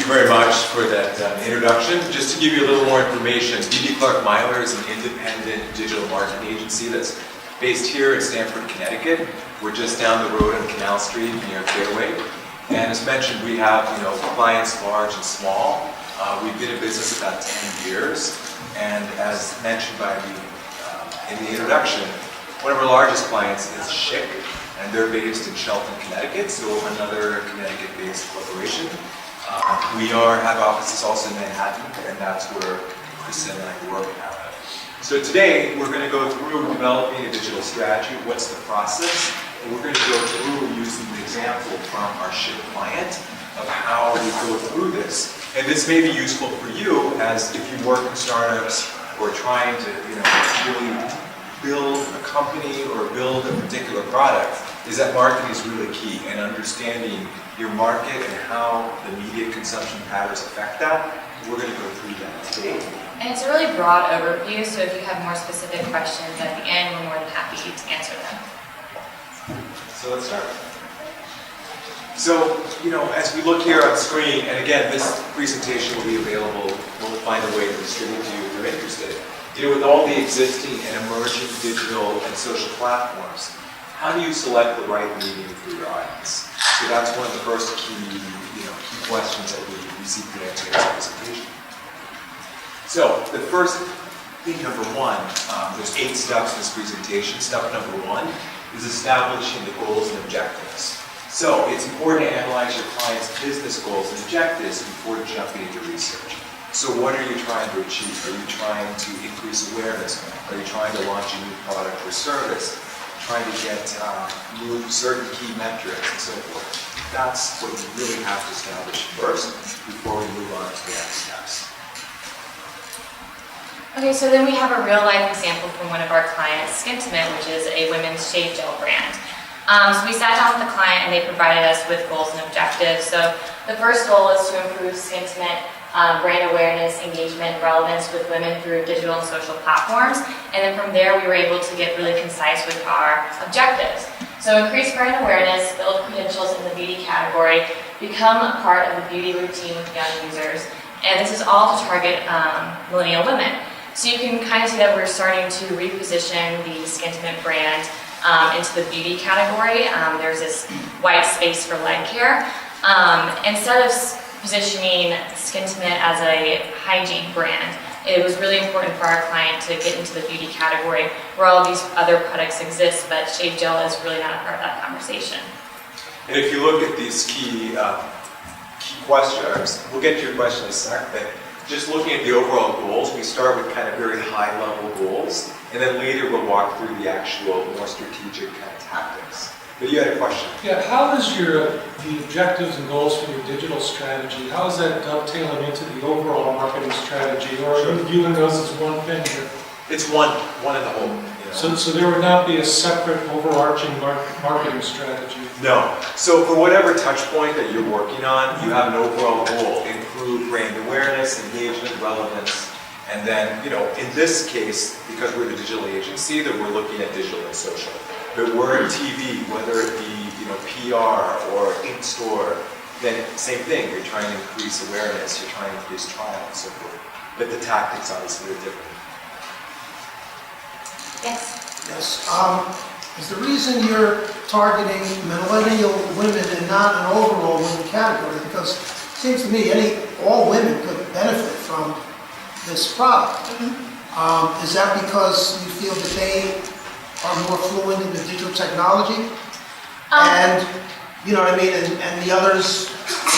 you very much for that introduction. Just to give you a little more information, Beeby Clark+Meyler is an independent digital marketing agency that's based here in Stamford, Connecticut. We're just down the road on Canal Street near Fairway. And as mentioned, we have clients large and small. We've been in business about 10 years. And as mentioned by in the introduction, one of our largest clients is Schick, and they're based in Shelton, Connecticut, so another Connecticut-based corporation. We have offices also in Manhattan, and that's where Kristen and I work out of. So today, we're going to go through developing a digital strategy. What's the process? And we're going to go through using the example from our Schick client of how we go through this. And this may be useful for you as if you work in startups or trying to really build a company or build a particular product, is that marketing is really key, and understanding your market and how the media consumption patterns affect that. We're going to go through that today. And it's a really broad overview, so if you have more specific questions at the end, we're more than happy to answer them. So let's start. So, as we look here on screen, and again, this presentation will be available, we'll find a way to distribute to you if you're interested. With all the existing and emerging digital and social platforms, how do you select the right medium for your audience? So that's one of the first key questions that we seek to answer in this presentation. So the first thing, number one, there's 8 steps in this presentation. Step number 1 is establishing the goals and objectives. So it's important to analyze your client's business goals and objectives before jumping into research. So what are you trying to achieve? Are you trying to increase awareness? Are you trying to launch a new product or service? Trying to move certain key metrics and so forth. That's what you really have to establish first before we move on to the next steps. Okay, so then we have a real-life example from one of our clients, Skintimate, which is a women's shave gel brand. So we sat down with the client and they provided us with goals and objectives. So the first goal is to improve Skintimate brand awareness, engagement, relevance with women through digital and social platforms. And then from there, we were able to get really concise with our objectives. So increase brand awareness, build credentials in the beauty category, become a part of the beauty routine with young users. And this is all to target millennial women. So you can kind of see that we're starting to reposition the Skintimate brand into the beauty category. There's this white space for leg care. Instead of positioning Skintimate as a hygiene brand, it was really important for our client to get into the beauty category where all of these other products exist, but shave gel is really not a part of that conversation. And if you look at these key questions, we'll get to your question in a sec, but just looking at the overall goals, we start with kind of very high-level goals, and then later we'll walk through the actual more strategic kind of tactics. But you had a question. Yeah, how does the objectives and goals for your digital strategy, how is that dovetailing into the overall marketing strategy, or are you viewing those as one thing here? It's one in the whole. So there would not be a separate overarching marketing strategy? No. So for whatever touch point that you're working on, you have an overall goal, improve brand awareness, engagement, relevance, and then, in this case, because we're the digital agency, that we're looking at digital and social. But we're in TV, whether it be PR or in-store, then same thing. You're trying to increase awareness, you're trying to increase trial and so forth. But the tactics obviously are different. Yes. Yes. Is the reason you're targeting millennial women and not an overall women category? Because it seems to me all women could benefit from this product. Mm-hmm. Is that because you feel that they are more fluent in the digital technology? And, and the others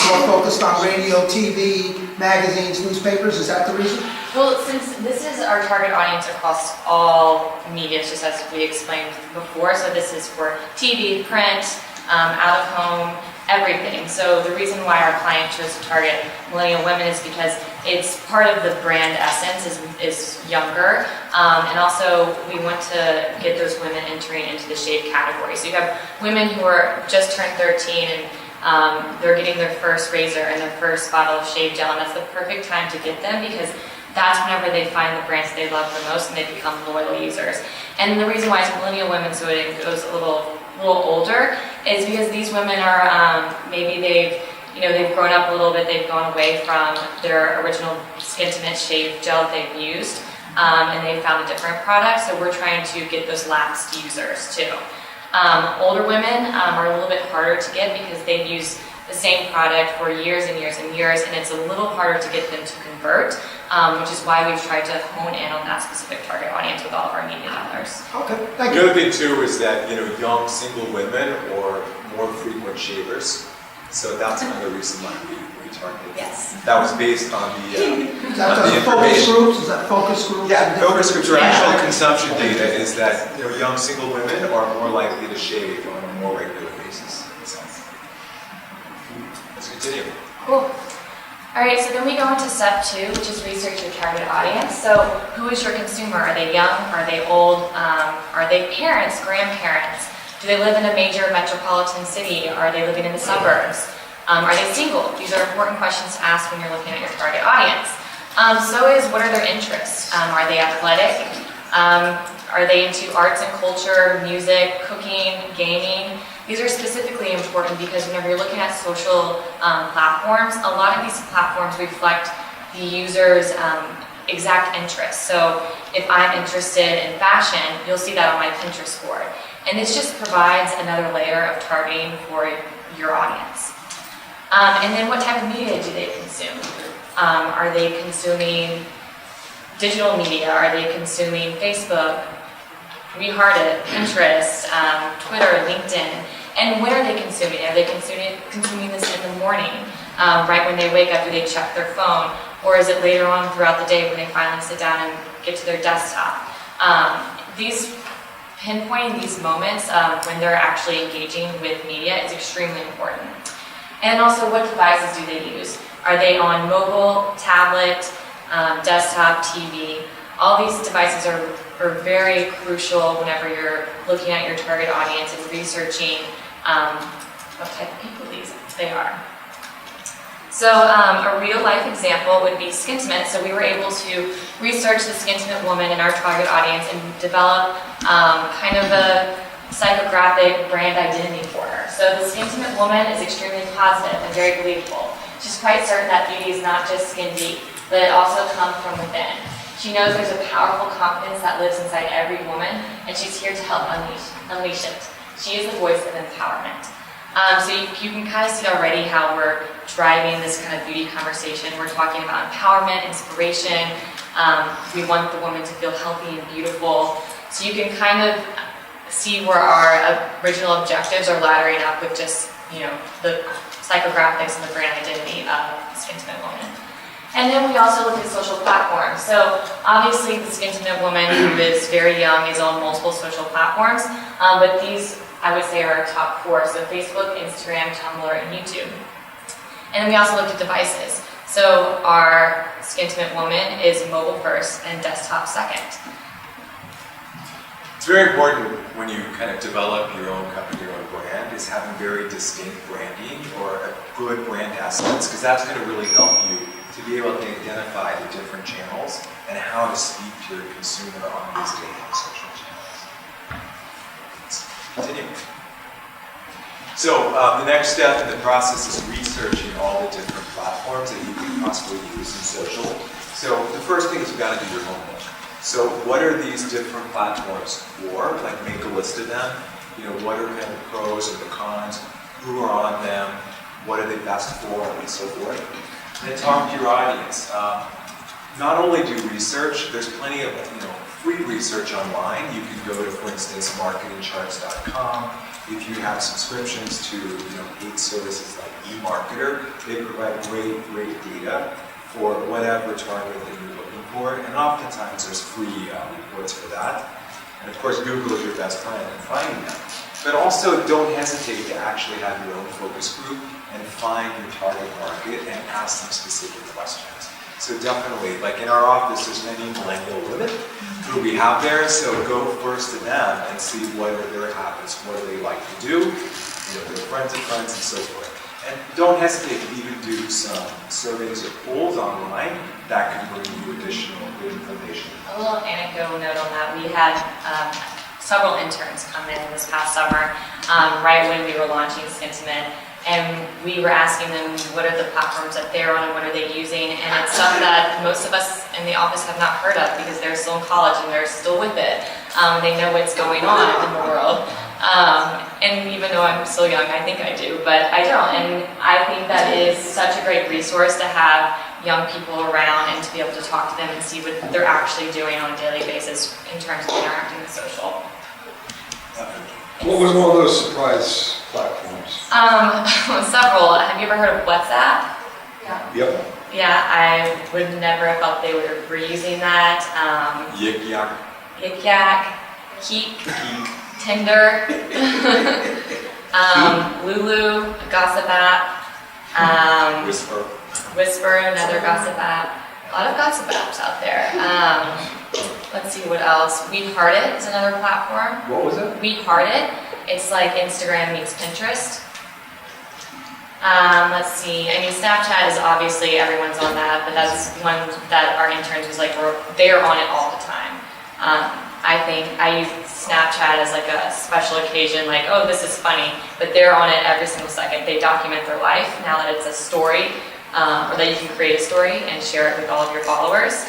more focused on radio, TV, magazines, newspapers? Is that the reason? Well, since this is our target audience across all media, just as we explained before, so this is for TV, print, out of home, everything. So the reason why our client chose to target millennial women is because it's part of the brand essence is younger, and also we want to get those women entering into the shave category. So you have women who are just turned 13 and they're getting their first razor and their first bottle of shave gel, and that's the perfect time to get them because that's whenever they find the brands they love the most and they become loyal users. And the reason why it's millennial women, so it goes a little older, is because these women are maybe they've they've grown up a little bit, they've gone away from their original Skintimate shave gel that they've used, and they've found a different product, so we're trying to get those lapsed users too. Older women are a little bit harder to get because they've used the same product for years and years and years, and it's a little harder to get them to convert, which is why we've tried to hone in on that specific target audience with all of our media dollars. Okay, thank The you. other thing too is that, young single women or more frequent shavers. So that's another reason why we targeted. Yes. That was based on the Is that focus information. groups? Is that focus groups? Yeah, focus groups or actual consumption data is that, young single women are more likely to shave on a more regular basis. So, let's continue. Cool. All right, so then we go into step 2, which is research your target audience. So who is your consumer? Are they young? Are they old? Are they parents, grandparents? Do they live in a major metropolitan city? Are they living in the suburbs? Are they single? These are important questions to ask when you're looking at your target audience. So is, what are their interests? Are they athletic? Are they into arts and culture, music, cooking, gaming? These are specifically important because whenever you're looking at social platforms, a lot of these platforms reflect the user's exact interests. So if I'm interested in fashion, you'll see that on my Pinterest board. And this just provides another layer of targeting for your audience. And then what type of media do they consume? Are they consuming digital media? Are they consuming Facebook, Rehearted, Pinterest, Twitter, LinkedIn? And when are they consuming it? Are they consuming this in the morning, right when they wake up? Do they check their phone? Or is it later on throughout the day when they finally sit down and get to their desktop? Pinpointing these moments when they're actually engaging with media is extremely important. And also, what devices do they use? Are they on mobile, tablet, desktop, TV? All these devices are very crucial whenever you're looking at your target audience and researching what type of people they are. So a real life example would be Skintimate. So we were able to research the Skintimate woman in our target audience and develop kind of a psychographic brand identity for her. So the Skintimate woman is extremely positive and very believable. She's quite certain that beauty is not just skin deep, but it also comes from within. She knows there's a powerful confidence that lives inside every woman, and she's here to help unleash it. She is the voice of empowerment. So you can kind of see already how we're driving this kind of beauty conversation. We're talking about empowerment, inspiration. We want the woman to feel healthy and beautiful. So you can kind of see where our original objectives are laddering up with just, the psychographics and the brand identity of Skintimate woman. And then we also look at social platforms. So obviously the Skintimate woman who is very young is on multiple social platforms, but these I would say are our top 4. So Facebook, Instagram, Tumblr, and YouTube. And then we also looked at devices. So our Skintimate woman is mobile first and desktop second. It's very important when you kind of develop your own company, your own brand, is having very distinct branding or a good brand assets, because that's going to really help you to be able to identify the different channels and how to speak to your consumer on these dating social channels. Let's continue. So the next step in the process is researching all the different platforms that you can possibly use in social. So the first thing is you've got to do your homework. So what are these different platforms for? Like, make a list of them. What are kind of the pros and the cons? Who are on them? What are they best for? And so forth. And then talk to your audience. Not only do research, there's plenty of free research online. You can go to, for instance, marketingcharts.com. If you have subscriptions to paid services like eMarketer, they provide great data for whatever target that you're looking for. And oftentimes there's free reports for that. And of course, Google is your best friend in finding them. But also, don't hesitate to actually have your own focus group and find your target market and ask them specific questions. So definitely, like in our office, there's many millennial women who we have there, so go first to them and see what are their habits, what do they like to do, their friends of friends and so forth. And don't hesitate to even do some surveys or polls online that can bring you additional good information. A little anecdotal note on that, we had several interns come in this past summer, right when we were launching Skintimate, And we were asking them, what are the platforms that they're on and what are they using? And it's stuff that most of us in the office have not heard of because they're still in college and they're still with it. They know what's going on in the world. And even though I'm still young, I think I do, but I don't. And I think that is such a great resource to have young people around and to be able to talk to them and see what they're actually doing on a daily basis in terms of interacting with social. What was one of those surprise platforms? Several. Have you ever heard of WhatsApp? Yep. Yeah, I would never have thought they were using that. Yik yak. Yik Yak, Keek, Tinder, Lulu, a gossip app, Whisper. Whisper, another gossip app. A lot of gossip apps out there. Let's see what else. We Heart It is another platform. What was it? We Heart It. It's like Instagram meets Pinterest. Let's see. I mean, Snapchat is obviously everyone's on that, but that's one that our interns was like, they're on it all the time. I think I use Snapchat as like a special occasion, like, oh, this is funny, but they're on it every single second. They document their life now that it's a story, or that you can create a story and share it with all of your followers.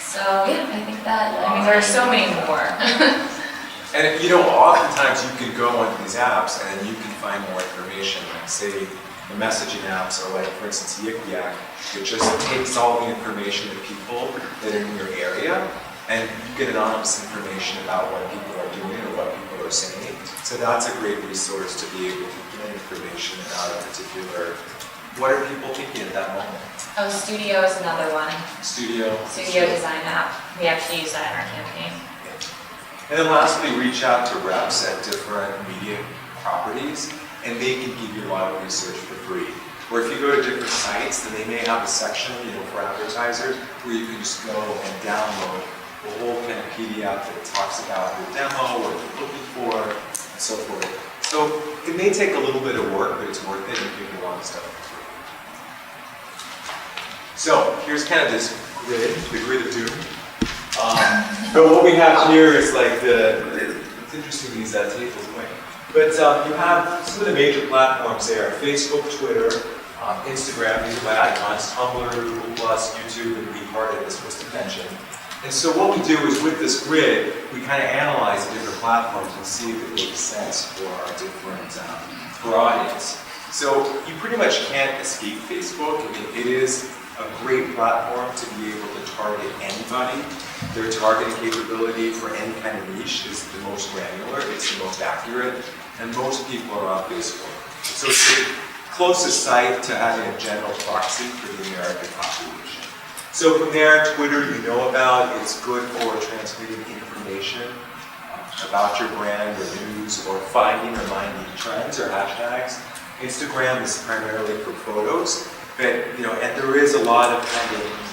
So yeah, I think that, I mean, there are so many more. And you know, oftentimes you can go onto these apps and you can find more information. Like say the messaging apps are like, for instance, Yik Yak. It just takes all the information of people that are in your area, and you get anonymous information about what people are doing or what people are saying. So that's a great resource to be able to get information about a particular, what are people thinking at that moment? Oh, Studio is another one. Studio. Studio design app. We actually use that in our campaign. And then lastly, reach out to reps at different media properties, and they can give you a lot of research for free. Or if you go to different sites, then they may have a section, you know, for advertisers, where you can just go and download the whole kind of PDF that talks about your demo, what you're looking for, and so forth. So it may take a little bit of work, but it's worth it, and you can do a lot of stuff for free. So here's kind of this grid, the grid of doom. But what we have here is like it's interesting these tables away. But you have some of the major platforms there: Facebook, Twitter, Instagram. These are my icons: Tumblr, Google+, YouTube, and Be Part of This was to mention. And so what we do is with this grid, we kind of analyze the different platforms and see if it makes sense for our different for our audience. So you pretty much can't escape Facebook. I mean, it is a great platform to be able to target anybody. Their targeting capability for any kind of niche is the most granular, it's the most accurate, and most people are on Facebook. So it's the closest site to having a general proxy for the American population. So from there, Twitter you know about, it's good for transmitting information about your brand or news or finding or minding trends or hashtags. Instagram is primarily for photos, but you know, and there is a lot of kind of,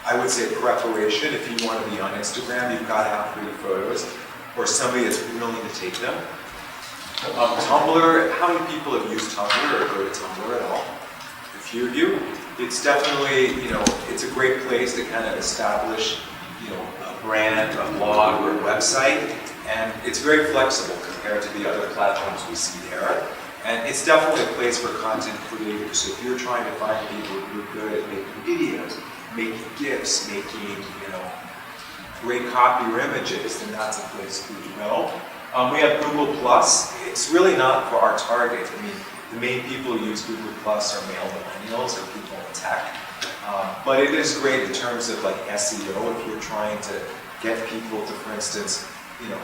I would say, preparation. If you want to be on Instagram, you've got to have pretty photos or somebody that's willing to take them. Tumblr, how many people have used Tumblr or go to Tumblr at all? A few of you. It's definitely, you know, it's a great place to kind of establish, you know, a brand, a blog, or a website, and it's very flexible compared to the other platforms we see there. And it's definitely a place for content creators. So if you're trying to find people who are good at making videos, making GIFs, making, you know, great copy or images, then that's a place for you to go. We have Google+. It's really not for our target. I mean, the main people who use Google+ are male millennials or people in tech. But it is great in terms of like SEO if you're trying to get people to, for instance, you know,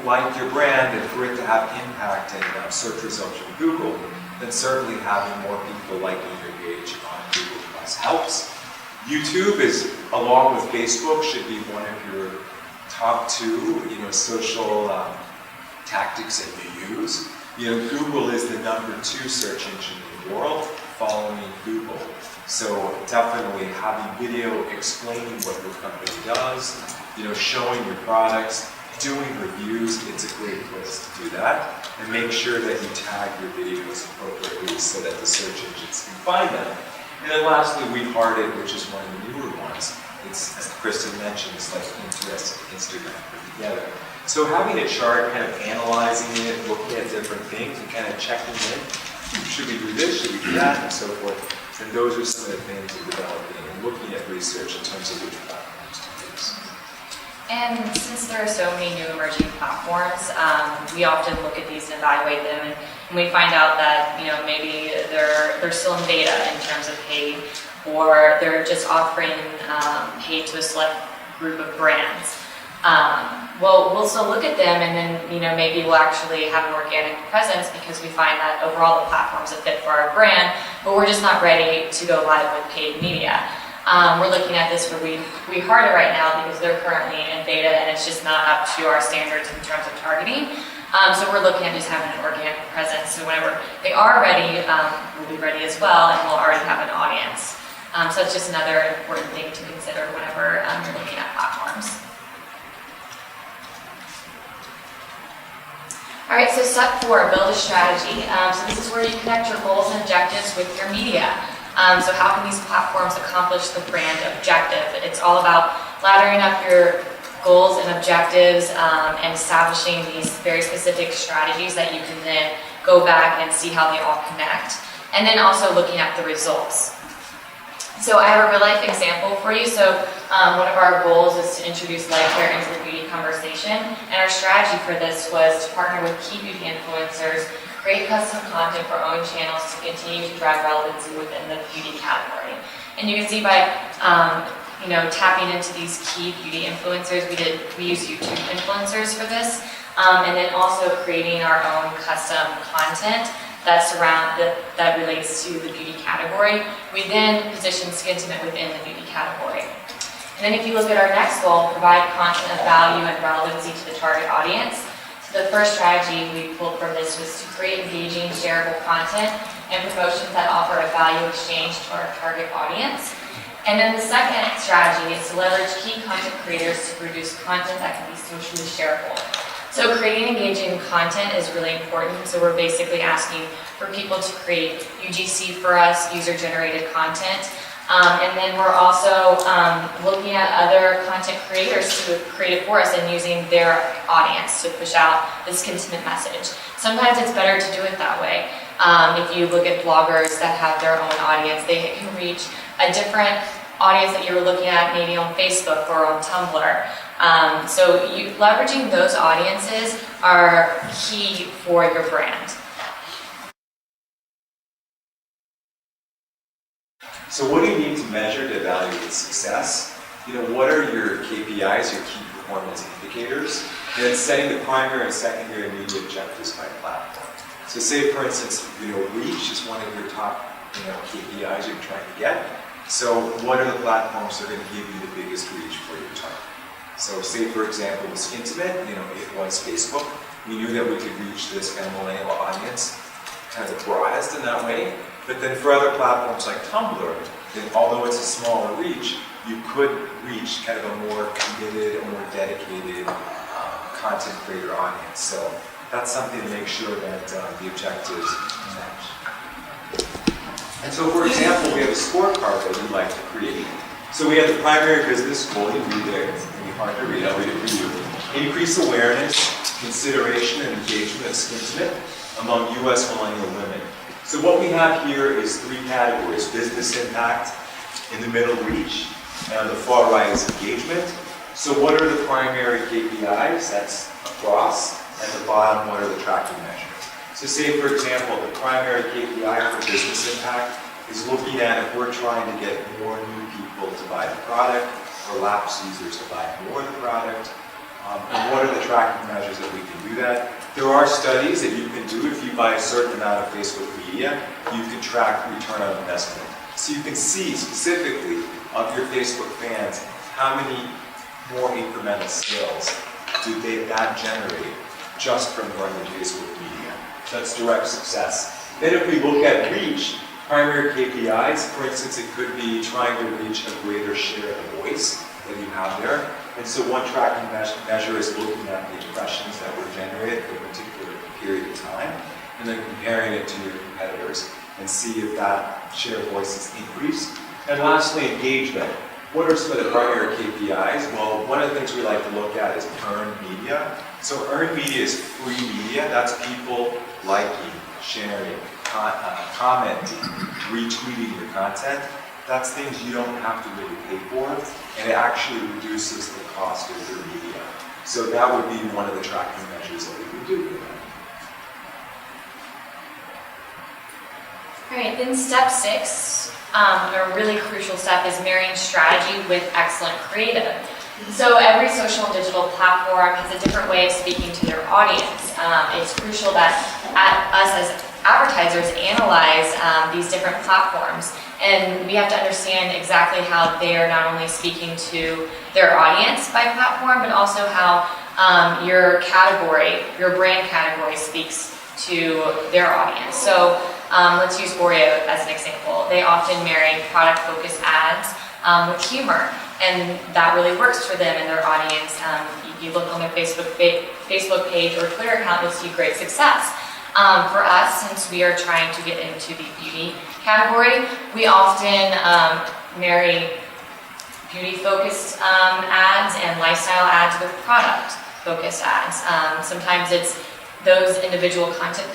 like your brand and for it to have impact in search results from Google, then certainly having more people liking your page on Google+ helps. YouTube is, along with Facebook, should be one of your top two, you know, social tactics that you use. You know, Google is the #2 search engine in the world, following Google. So definitely having video explaining what your company does, you know, showing your products, doing reviews, it's a great place to do that. And make sure that you tag your videos appropriately so that the search engines can find them. And then lastly, We Heart It, which is one of the newer ones. It's, as Kristen mentioned, it's like Pinterest and Instagram put together. So having a chart kind of analyzing it, looking at different things and kind of checking in. Should we do this? Should we do that? And so forth. And those are some of the things we're developing and looking at research in terms of which platforms to use. And since there are so many new emerging platforms, we often look at these and evaluate them, and we find out that maybe they're still in beta in terms of paid, or they're just offering paid to a select group of brands. Well, we'll still look at them, and then maybe we'll actually have an organic presence because we find that overall the platform's a fit for our brand, but we're just not ready to go live with paid media. We're looking at this for We Harder right now because they're currently in beta and it's just not up to our standards in terms of targeting. So we're looking at just having an organic presence. So whenever they are ready, we'll be ready as well, and we'll already have an audience. So it's just another important thing to consider whenever you're looking at platforms. All right, so step 4, build a strategy. So this is where you connect your goals and objectives with your media. So how can these platforms accomplish the brand objective? It's all about laddering up your goals and objectives and establishing these very specific strategies that you can then go back and see how they all connect. And then also looking at the results. So I have a real life example for you. So one of our goals is to introduce life care into the beauty conversation. And our strategy for this was to partner with key beauty influencers, create custom content for our own channels to continue to drive relevancy within the beauty category. And you can see by tapping into these key beauty influencers, we use YouTube influencers for this, and then also creating our own custom content that relates to the beauty category. We then position Skintimate within the beauty category. And then if you look at our next goal, provide content of value and relevancy to the target audience. So the first strategy we pulled from this was to create engaging, shareable content and promotions that offer a value exchange to our target audience. And then the second strategy is to leverage key content creators to produce content that can be socially shareable. So creating engaging content is really important. So we're basically asking for people to create UGC for us, user-generated content. And then we're also looking at other content creators to create it for us and using their audience to push out this Skintimate message. Sometimes it's better to do it that way. If you look at bloggers that have their own audience, they can reach a different audience that you were looking at maybe on Facebook or on Tumblr. So leveraging those audiences are key for your brand. So what do you need to measure to evaluate success? What are your KPIs, your key performance indicators? And then setting the primary and secondary media objectives by platform. So say, for instance, reach is one of your top KPIs you're trying to get. So what are the platforms that are going to give you the biggest reach for your target? So say, for example, with Skintimate, it was Facebook. We knew that we could reach this kind of millennial audience, kind of the broadest in that way. But then for other platforms like Tumblr, then although it's a smaller reach, you could reach kind of a more committed, a more dedicated content creator audience. So that's something to make sure that the objectives match. And so, for example, we have a scorecard that we'd like to create. So we have the primary business goal. You read there. It's going to be hard to read. I'll read it for you. Increase awareness, consideration, and engagement of Skintimate among U.S. millennial women. So what we have here is 3 categories: business impact, in the middle reach, and on the far right is engagement. So what are the primary KPIs? That's across. At the bottom, what are the tracking measures? So say, for example, the primary KPI for business impact is looking at if we're trying to get more new people to buy the product or lapsed users to buy more of the product. And what are the tracking measures that we can do that? There are studies that you can do. If you buy a certain amount of Facebook media, you can track return on investment. So you can see specifically of your Facebook fans how many more incremental sales do that generate just from running Facebook media. That's direct success. Then if we look at reach, primary KPIs, for instance, it could be trying to reach a greater share of the voice that you have there. And so one tracking measure is looking at the impressions that were generated for a particular period of time, and then comparing it to your competitors and see if that share of voice is increased. And lastly, engagement. What are some of the primary KPIs? Well, one of the things we like to look at is earned media. So earned media is free media. That's people liking, sharing, commenting, retweeting your content. That's things you don't have to really pay for, and it actually reduces the cost of your media. So that would be one of the tracking measures that we would do for that. All right, then step 6, a really crucial step, is marrying strategy with excellent creative. So every social and digital platform has a different way of speaking to their audience. It's crucial that us as advertisers analyze these different platforms, and we have to understand exactly how they are not only speaking to their audience by platform, but also how your category, your brand category, speaks to their audience. So let's use Oreo as an example. They often marry product-focused ads with humor, and that really works for them and their audience. If you look on their Facebook page or Twitter account, you'll see great success. For us, since we are trying to get into the beauty category, we often marry beauty-focused ads and lifestyle ads with product-focused ads. Sometimes it's those individual content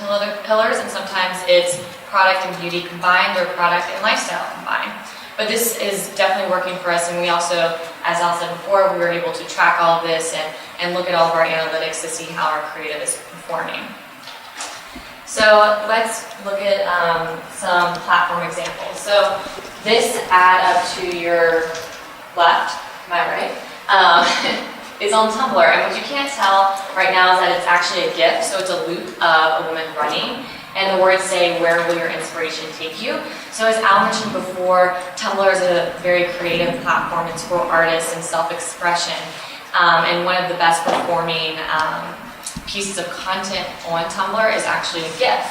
pillars, and sometimes it's product and beauty combined or product and lifestyle combined. But this is definitely working for us, and we also, as Al said before, we were able to track all of this and look at all of our analytics to see how our creative is performing. So let's look at some platform examples. So this ad up to your left, am I right, is on Tumblr. And what you can't tell right now is that it's actually a GIF, so it's a loop of a woman running. And the words say, "Where will your inspiration take you?" So as Al mentioned before, Tumblr is a very creative platform. It's for artists and self-expression. And one of the best performing pieces of content on Tumblr is actually a GIF.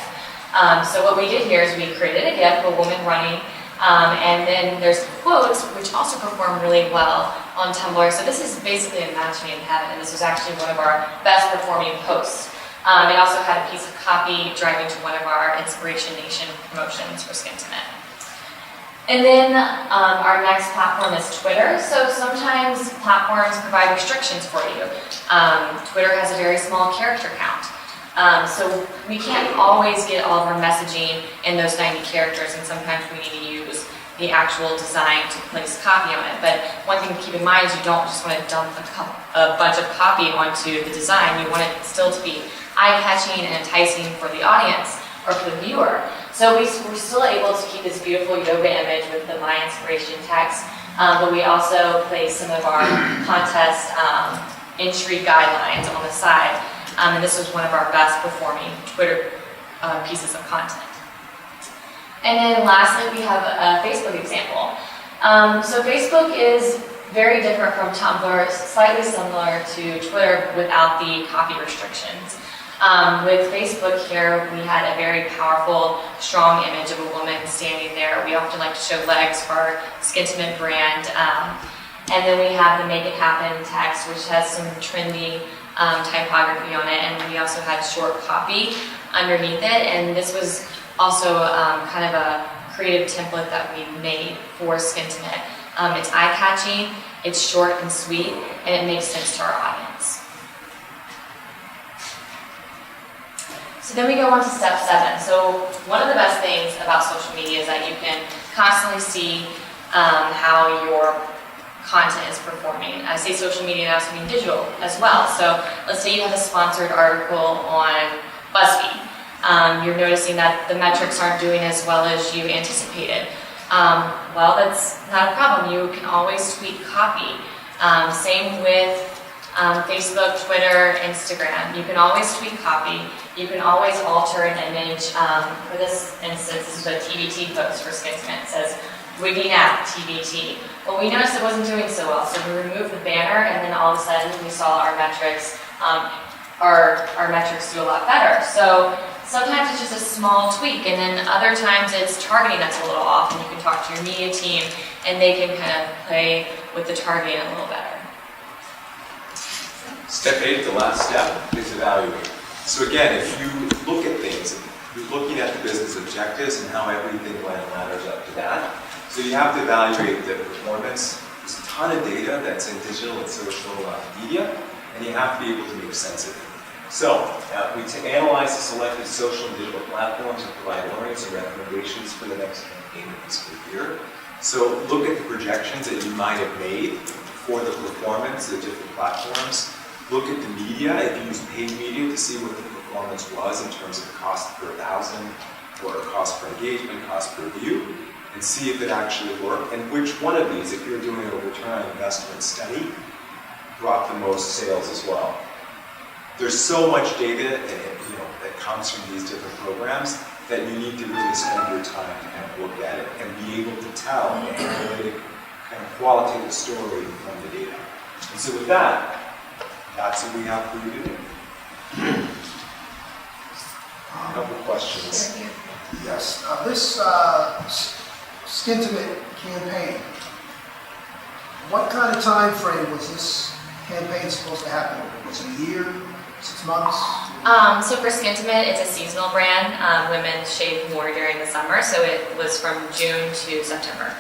So what we did here is we created a GIF of a woman running, and then there's quotes which also perform really well on Tumblr. So this is basically a match made in heaven, and this was actually one of our best performing posts. It also had a piece of copy driving to one of our Inspiration Nation promotions for Skintimate. And then our next platform is Twitter. So sometimes platforms provide restrictions for you. Twitter has a very small character count. So we can't always get all of our messaging in those 90 characters, and sometimes we need to use the actual design to place copy on it. But one thing to keep in mind is you don't just want to dump a bunch of copy onto the design. You want it still to be eye-catching and enticing for the audience or for the viewer. So we're still able to keep this beautiful yoga image with the My Inspiration text, but we also place some of our contest entry guidelines on the side. And this was one of our best performing Twitter pieces of content. And then lastly, we have a Facebook example. So Facebook is very different from Tumblr, slightly similar to Twitter without the copy restrictions. With Facebook here, we had a very powerful, strong image of a woman standing there. We often like to show legs for our Skintimate brand. And then we have the Make It Happen text, which has some trendy typography on it. And we also had short copy underneath it. And this was also kind of a creative template that we made for Skintimate. It's eye-catching, it's short and sweet, and it makes sense to our audience. So then we go on to step 7. So one of the best things about social media is that you can constantly see how your content is performing. I say social media now, so I mean digital as well. So let's say you have a sponsored article on BuzzFeed. You're noticing that the metrics aren't doing as well as you anticipated. Well, that's not a problem. You can always tweak copy. Same with Facebook, Twitter, Instagram. You can always tweak copy. You can always alter an image. For this instance, this is a TBT post for Skintimate. It says, "Wigging out TBT." Well, we noticed it wasn't doing so well, so we removed the banner, and then all of a sudden we saw our metrics, our metrics do a lot better. So sometimes it's just a small tweak, and then other times it's targeting that's a little off, and you can talk to your media team, and they can kind of play with the targeting a little better. Step 8, the last step, is evaluate. So again, if you look at things, you're looking at the business objectives and how everything ladders up to that. So you have to evaluate the performance. There's a ton of data that's in digital and social media. and you have to be able to make sense of it. So, we analyze the selected social and digital platforms and provide learnings and recommendations for the next campaign of fiscal year. So, look at the projections that you might have made for the performance of different platforms. Look at the media, if you use paid media, to see what the performance was in terms of cost per thousand, or cost per engagement, cost per view, and see if it actually worked, and which one of these, if you're doing a return on investment study, brought the most sales as well. There's so much data that comes from these different programs that you need to really spend your time to kind of look at it and be able to tell an analytic, kind of qualitative story from the data. And so with that, that's what we have for you today. A couple questions. Yes, this Skintimate campaign, what kind of time frame was this campaign supposed to happen over? Was it a year, 6 months? So for Skintimate, it's a seasonal brand. Women shave more during the summer, so it was from June to September.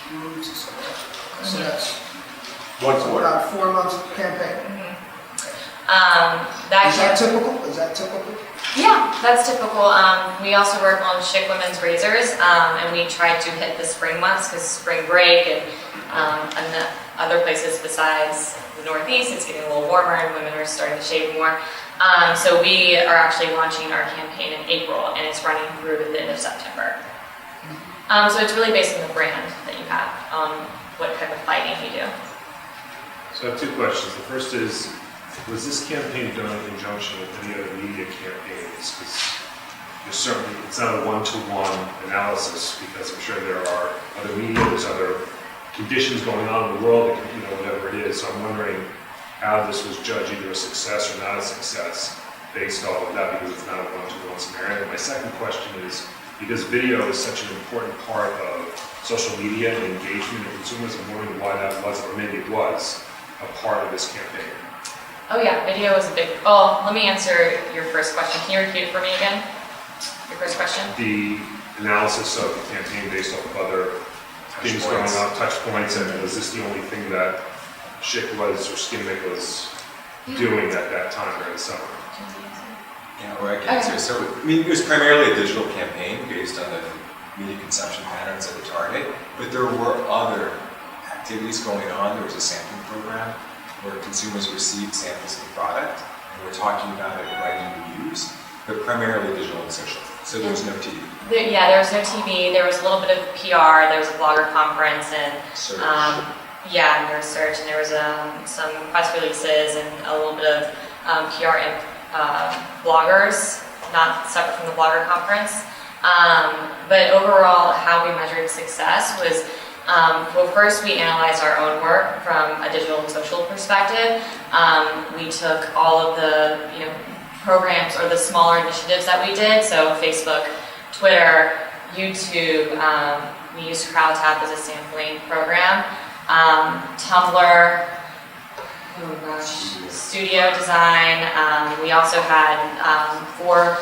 June to September. So that's 1 quarter. about a 4-month campaign. Is that typical? Is that typical? Yeah, that's typical. We also work on chic women's razors, and we try to hit the spring months because spring break and the other places besides the Northeast, it's getting a little warmer and women are starting to shave more. So we are actually launching our campaign in April, and it's running through to the end of September. So it's really based on the brand that you have, what type of lighting you do. So I have 2 questions. The first is, was this campaign done in conjunction with any other media campaigns? Because certainly it's not a one-to-one analysis, because I'm sure there are other media, there's other conditions going on in the world, whatever it is. So I'm wondering how this was judged, either a success or not a success, based off of that, because it's not a one-to-one scenario. And my second question is, because video is such an important part of social media and engagement of consumers, I'm wondering why that was, or maybe it was, a part of this campaign. Oh yeah, video is a big, oh, let me answer your first question. Can you repeat it for me again? Your first question? The analysis of the campaign based off of other things going on, touch points, and was this the only thing that Chic was, or Skintimate was doing at that time during the summer? Yeah, or I can answer. So, it was primarily a digital campaign based on the media consumption patterns of the target, but there were other activities going on. There was a sampling program where consumers received samples of the product, and we're talking about it writing reviews, but primarily digital and social. So there was no TV. There was no TV. There was a little bit of PR. There was a blogger conference, and Search. and there was search, and there was some press releases and a little bit of PR and bloggers, not separate from the blogger conference. But overall, how we measured success was, well, first we analyzed our own work from a digital and social perspective. We took all of the programs or the smaller initiatives that we did, so Facebook, Twitter, YouTube, we used CrowdTap as a sampling program, Tumblr, oh gosh, studio design. We also had 4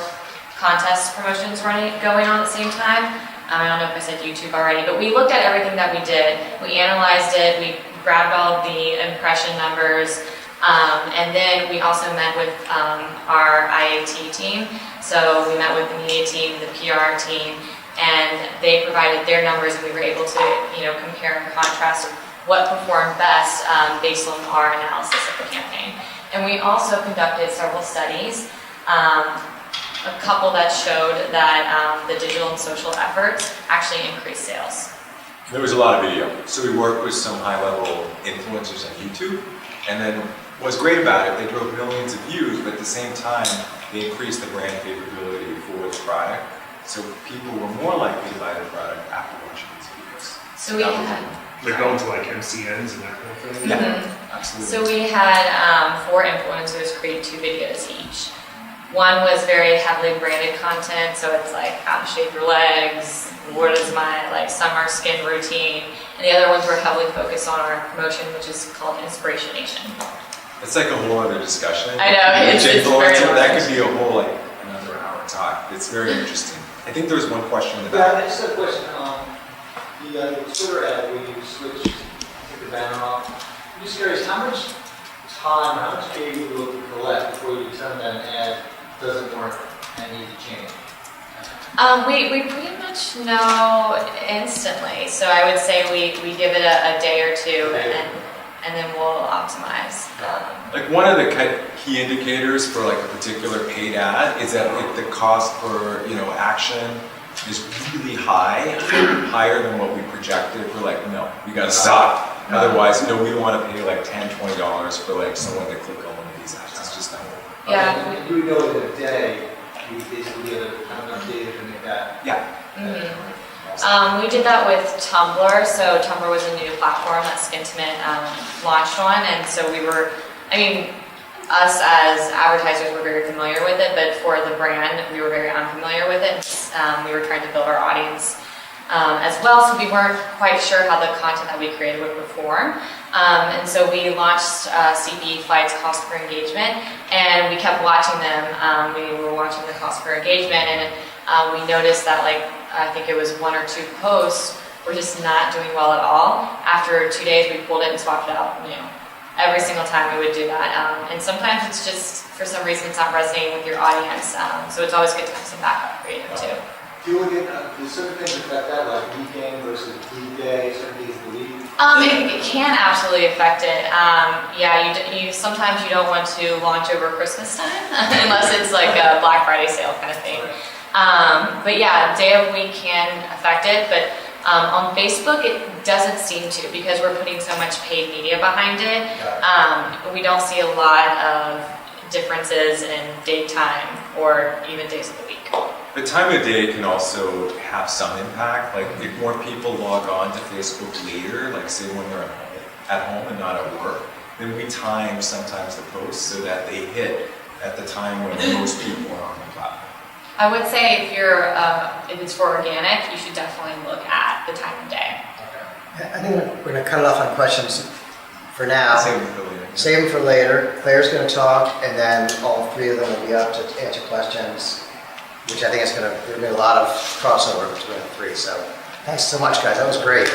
contest promotions going on at the same time. I don't know if I said YouTube already, but we looked at everything that we did. We analyzed it, we grabbed all of the impression numbers, and then we also met with our IAT team. So we met with the media team, the PR team, and they provided their numbers, and we were able to compare and contrast what performed best based on our analysis of the campaign. And we also conducted several studies, a couple that showed that the digital and social efforts actually increased sales. There was a lot of video. So we worked with some high-level influencers on YouTube, and then what's great about it, they drove millions of views, but at the same time, they increased the brand favorability for the product. So people were more likely to buy the product after watching these videos. So we had... They're going to like MCNs and that kind of thing? Yeah, absolutely. So we had 4 influencers create 2 videos each. One was very heavily branded content, so it's like how to shave your legs, what is my summer skin routine, and the other ones were heavily focused on our promotion, which is called Inspiration Nation. It's like a whole other discussion. I know, it's very influencer, that large. could be a whole another hour talk. It's very interesting. I think there was one question in the Yeah, I back. just have a question. The Twitter ad where you switch, take the banner off. I'm just curious, how much time, how much data you look to collect before you determine that an ad doesn't work and needs to change? We pretty much know instantly. So I would say we give it a day or two, and then we'll optimize. Like one of the key indicators for like a particular paid ad is that if the cost per, action is really high, higher than what we projected, we're like, no, we gotta stop. Otherwise, no, we don't wanna pay like $10, $20 for like someone to click on one of these ads. It's just not worth it. Yeah. And you would know that a day, you basically get enough data to make that. Yeah. We did that with Tumblr. So Tumblr was a new platform that Skintimate launched on, and so us as advertisers were very familiar with it, but for the brand, we were very unfamiliar with it. We were trying to build our audience as well, so we weren't quite sure how the content that we created would perform. And so we launched CB Flight's cost per engagement, and we kept watching them. We were watching the cost per engagement, and we noticed that I think it was 1 or 2 posts were just not doing well at all. After 2 days, we pulled it and swapped it out. Every single time we would do that. And sometimes it's just, for some reason, it's not resonating with your audience. So it's always good to have some backup creative too. Do you look at, do certain things affect that, like weekend versus weekday, certain days of the week? It can absolutely affect it. You sometimes you don't want to launch over Christmas time unless it's like a Black Friday sale kind of thing. But yeah, day of week can affect it. But on Facebook, it doesn't seem to, because we're putting so much paid media behind it. We don't see a lot of differences in daytime or even days of the week. The time of day can also have some impact. Like if more people log on to Facebook later, like say when they're at home and not at work, then we time sometimes the posts so that they hit at the time when most people are on the platform. I would say if it's for organic, you should definitely look at the time of day. I think we're going to cut it off on questions for now. Same with the later. Save them for later. Claire's going to talk, and then all 3 of them will be up to answer questions, which I think is going to be a lot of crossover between the 3. So thanks so much, guys. That was great.